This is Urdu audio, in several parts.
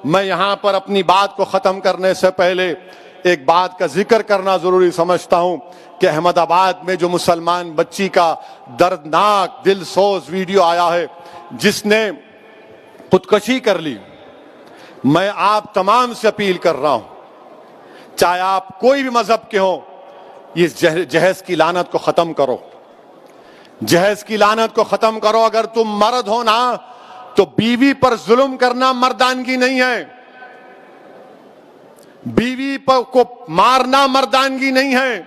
میں یہاں پر اپنی بات کو ختم کرنے سے پہلے ایک بات کا ذکر کرنا ضروری سمجھتا ہوں کہ احمد آباد میں جو مسلمان بچی کا دردناک دل سوز ویڈیو آیا ہے جس نے خودکشی کر لی، میں آپ تمام سے اپیل کر رہا ہوں، چاہے آپ کوئی بھی مذہب کے ہوں، یہ جہیز کی لعنت کو ختم کرو، جہیز کی لعنت کو ختم کرو۔ اگر تم مرد ہو نا تو بیوی پر ظلم کرنا مردانگی نہیں ہے، بیوی کو مارنا مردانگی نہیں ہے،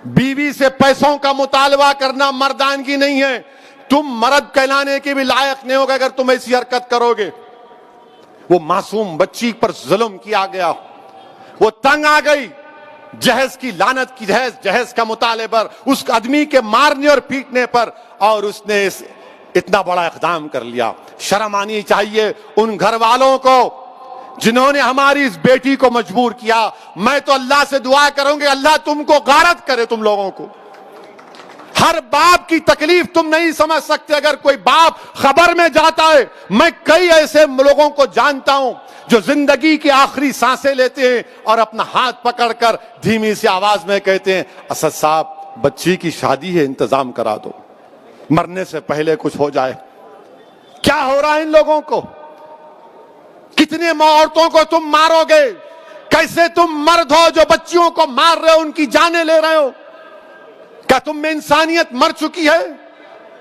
بیوی سے پیسوں کا مطالبہ کرنا مردانگی نہیں ہے۔ تم مرد کہلانے کے بھی لائق نہیں ہوگا اگر تم ایسی حرکت کرو گے۔ وہ معصوم بچی پر ظلم کیا گیا، وہ تنگ آ گئی جہیز کی لعنت کی، جہیز کا مطالبے پر، اس آدمی کے مارنے اور پیٹنے پر، اور اس نے اتنا بڑا اقدام کر لیا۔ شرم آنی چاہیے ان گھر والوں کو جنہوں نے ہماری اس بیٹی کو مجبور کیا۔ میں تو اللہ سے دعا کروں گی اللہ تم کو غارت کرے، تم لوگوں کو۔ ہر باپ کی تکلیف تم نہیں سمجھ سکتے۔ اگر کوئی باپ خبر میں جاتا ہے، میں کئی ایسے لوگوں کو جانتا ہوں جو زندگی کی آخری سانسیں لیتے ہیں اور اپنا ہاتھ پکڑ کر دھیمی سی آواز میں کہتے ہیں اسد صاحب بچی کی شادی ہے، انتظام کرا دو، مرنے سے پہلے کچھ ہو جائے۔ کیا ہو رہا ہے ان لوگوں کو؟ کتنے عورتوں کو تم مارو گے؟ کیسے تم مرد ہو جو بچیوں کو مار رہے ہو، ان کی جانیں لے رہے ہو؟ کیا تم میں انسانیت مر چکی ہے؟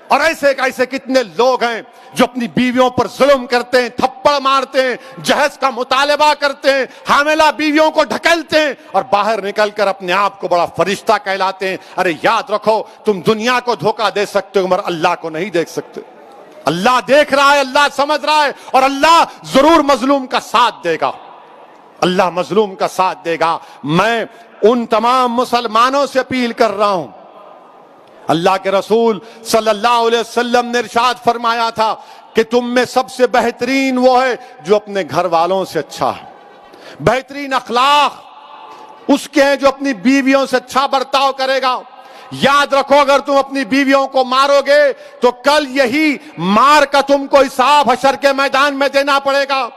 اور ایسے کتنے لوگ ہیں جو اپنی بیویوں پر ظلم کرتے ہیں، تھپڑ مارتے ہیں، جہیز کا مطالبہ کرتے ہیں، حاملہ بیویوں کو ڈھکیلتے ہیں اور باہر نکل کر اپنے آپ کو بڑا فرشتہ کہلاتے ہیں۔ ارے یاد رکھو تم دنیا کو دھوکہ دے سکتے ہو مگر اللہ کو نہیں دیکھ سکتے۔ اللہ دیکھ رہا ہے، اللہ سمجھ رہا ہے، اور اللہ ضرور مظلوم کا ساتھ دے گا، اللہ مظلوم کا ساتھ دے گا۔ میں ان تمام مسلمانوں سے اپیل کر رہا ہوں، اللہ کے رسول صلی اللہ علیہ وسلم نے ارشاد فرمایا تھا کہ تم میں سب سے بہترین وہ ہے جو اپنے گھر والوں سے اچھا ہے، بہترین اخلاق اس کے ہیں جو اپنی بیویوں سے اچھا برتاؤ کرے گا۔ یاد رکھو اگر تم اپنی بیویوں کو مارو گے تو کل یہی مار کا تم کو حساب حشر کے میدان میں دینا پڑے گا۔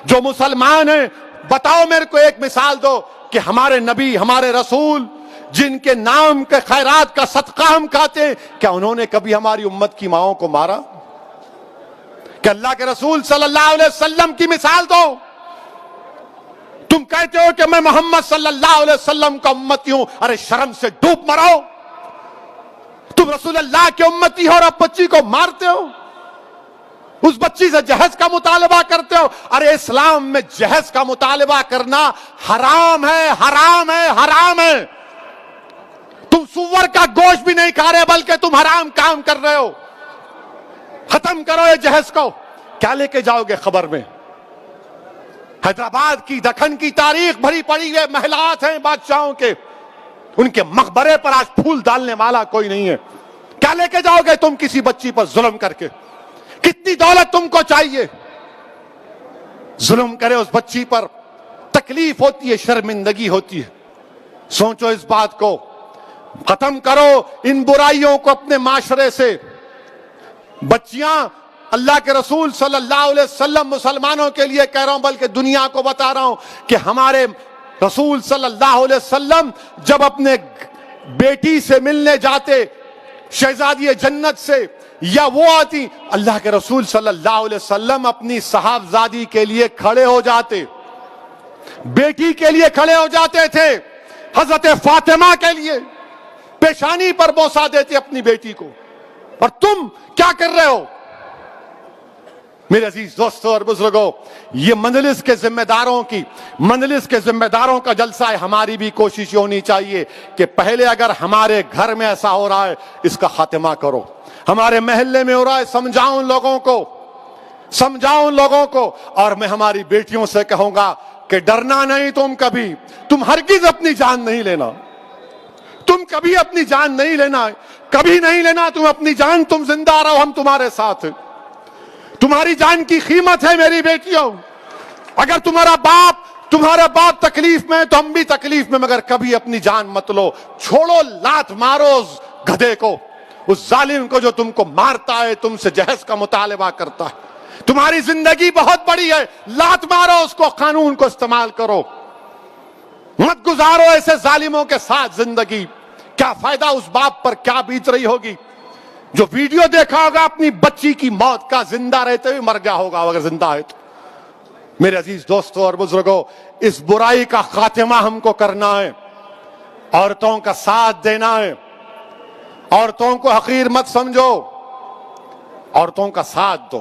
جو مسلمان ہیں بتاؤ میرے کو ایک مثال دو کہ ہمارے نبی ہمارے رسول جن کے نام کے خیرات کا صدقہ ہم کھاتے ہیں، کیا انہوں نے کبھی ہماری امت کی ماؤں کو مارا؟ کہ اللہ کے رسول صلی اللہ علیہ وسلم کی مثال دو۔ تم کہتے ہو کہ میں محمد صلی اللہ علیہ وسلم کا امتی ہوں، ارے شرم سے ڈوب مرو۔ تم رسول اللہ کے امتی ہو اور اب بچی کو مارتے ہو، اس بچی سے جہیز کا مطالبہ کرتے ہو۔ ارے اسلام میں جہیز کا مطالبہ کرنا حرام ہے، حرام ہے، حرام ہے۔ تم سور کا گوشت بھی نہیں کھا رہے بلکہ تم حرام کام کر رہے ہو۔ ختم کرو یہ جہیز کو۔ کیا لے کے جاؤ گے خبر میں؟ حیدرآباد کی دکن کی تاریخ بھری پڑی ہوئے محلات ہیں بادشاہوں کے، ان کے مقبرے پر آج پھول ڈالنے والا کوئی نہیں ہے۔ کیا لے کے جاؤ گے تم کسی بچی پر ظلم کر کے؟ کتنی دولت تم کو چاہیے؟ ظلم کرے اس بچی پر، تکلیف ہوتی ہے، شرمندگی ہوتی ہے۔ سوچو اس بات کو، ختم کرو ان برائیوں کو اپنے معاشرے سے۔ بچیاں اللہ کے رسول صلی اللہ علیہ وسلم مسلمانوں کے لیے کہہ رہا ہوں بلکہ دنیا کو بتا رہا ہوں کہ ہمارے رسول صلی اللہ علیہ وسلم جب اپنے بیٹی سے ملنے جاتے شہزادی جنت سے یا وہ آتی، اللہ کے رسول صلی اللہ علیہ وسلم اپنی صاحبزادی کے لیے کھڑے ہو جاتے، بیٹی کے لیے کھڑے ہو جاتے تھے، حضرت فاطمہ کے لیے پیشانی پر بوسہ دیتے اپنی بیٹی کو۔ اور تم کیا کر رہے ہو؟ میرے عزیز دوستوں اور بزرگوں، یہ مجلس کے ذمہ داروں کا جلسہ ہے۔ ہماری بھی کوشش ہونی چاہیے کہ پہلے اگر ہمارے گھر میں ایسا ہو رہا ہے اس کا خاتمہ کرو، ہمارے محلے میں ہو رہا ہے سمجھاؤ ان لوگوں کو۔ اور میں ہماری بیٹیوں سے کہوں گا کہ ڈرنا نہیں، تم ہرگز اپنی جان نہیں لینا، تم کبھی اپنی جان نہیں لینا، کبھی نہیں لینا تم اپنی جان، تم زندہ رہو، ہم تمہارے ساتھ ہیں۔ تمہاری جان کی قیمت ہے میری بیٹیوں۔ اگر تمہارا باپ تکلیف میں ہے تو ہم بھی تکلیف میں، مگر کبھی اپنی جان مت لو۔ چھوڑو، لات مارو اس گدھے کو، اس ظالم کو جو تم کو مارتا ہے، تم سے جہیز کا مطالبہ کرتا ہے۔ تمہاری زندگی بہت بڑی ہے، لات مارو اس کو، قانون کو استعمال کرو، مت گزارو ایسے ظالموں کے ساتھ زندگی۔ کیا فائدہ اس باپ پر کیا بیت رہی ہوگی جو ویڈیو دیکھا ہوگا اپنی بچی کی موت کا، زندہ رہتے ہوئے مر گیا ہوگا اگر زندہ ہے تو۔ میرے عزیز دوستوں اور بزرگوں، اس برائی کا خاتمہ ہم کو کرنا ہے، عورتوں کا ساتھ دینا ہے، عورتوں کو حقیر مت سمجھو، عورتوں کا ساتھ دو۔